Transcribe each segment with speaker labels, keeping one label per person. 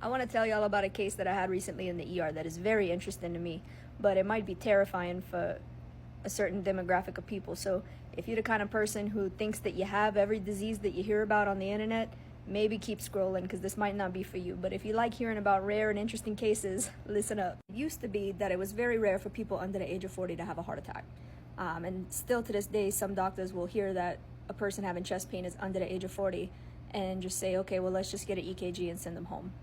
Speaker 1: I want to tell y'all about a case that I had recently in the ER that is very interesting to me, but it might be terrifying for a certain demographic of people. So if you're the kind of person who thinks that you have every disease that you hear about on the internet, maybe keep scrolling because this might not be for you. But if you like hearing about rare and interesting cases, listen up. It used to be that it was very rare for people under the age of 40 to have a heart attack. And still to this day, some doctors will hear that a person having chest pain is under the age of 40 and just say, okay, well, let's just get an EKG and send them home.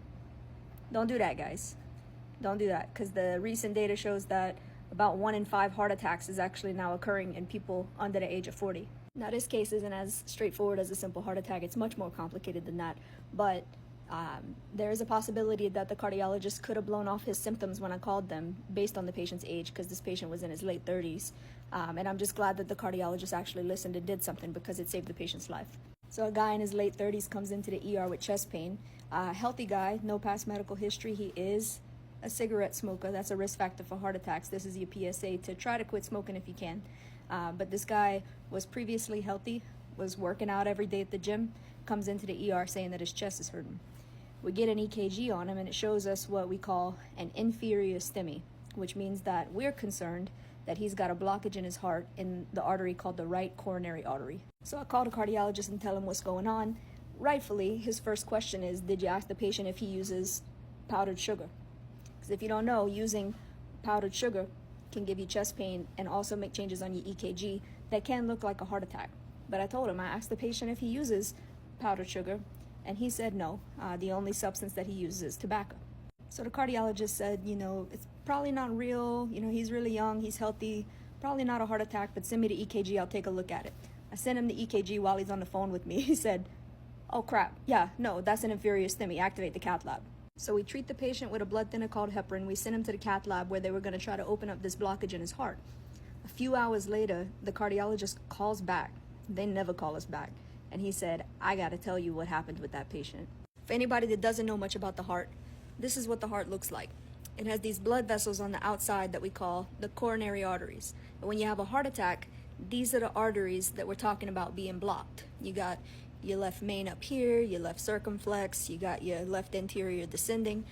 Speaker 1: Don't do that, guys. Don't do that, because the recent data shows that about 1 in 5 heart attacks is actually now occurring in people under the age of 40. Now, this case isn't as straightforward as a simple heart attack. It's much more complicated than that. But there is a possibility that the cardiologist could have blown off his symptoms when I called them based on the patient's age, because this patient was in his late 30s. And I'm just glad that the cardiologist actually listened and did something, because it saved the patient's life. So a guy in his late 30s comes into the ER with chest pain. Healthy guy, no past medical history. He is a cigarette smoker. That's a risk factor for heart attacks. This is your PSA to try to quit smoking if you can. But this guy was previously healthy, was working out every day at the gym, comes into the ER saying that his chest is hurting. We get an EKG on him and it shows us what we call an inferior STEMI, which means that we're concerned that he's got a blockage in his heart in the artery called the right coronary artery. So I call the cardiologist and tell him what's going on. Rightfully, his first question is, did you ask the patient if he uses powdered sugar? Because if you don't know, using powdered sugar can give you chest pain and also make changes on your EKG that can look like a heart attack. But I told him, I asked the patient if he uses powdered sugar, and he said no. The only substance that he uses is tobacco. So the cardiologist said, it's probably not real. He's really young, he's healthy, probably not a heart attack, but send me the EKG, I'll take a look at it. I sent him the EKG while he's on the phone with me. He said, oh crap, yeah, no, that's an inferior STEMI, activate the cath lab. So we treat the patient with a blood thinner called heparin. We send him to the cath lab where they were going to try to open up this blockage in his heart. A few hours later, the cardiologist calls back. They never call us back. And he said, I got to tell you what happened with that patient. For anybody that doesn't know much about the heart, this is what the heart looks like. It has these blood vessels on the outside that we call the coronary arteries. And when you have a heart attack, these are the arteries that we're talking about being blocked. You got your left main up here, your left circumflex, you got your left anterior descending.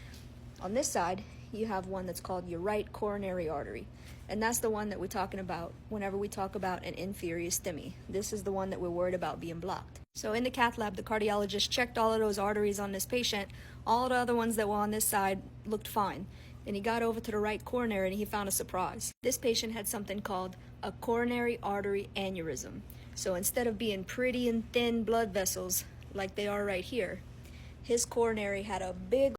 Speaker 1: On this side, you have one that's called your right coronary artery. And that's the one that we're talking about whenever we talk about an inferior STEMI. This is the one that we're worried about being blocked. So in the cath lab, the cardiologist checked all of those arteries on this patient. All the other ones that were on this side looked fine. Then he got over to the right coronary and he found a surprise. This patient had something called a coronary artery aneurysm. So instead of being pretty and thin blood vessels like they are right here, his coronary had a big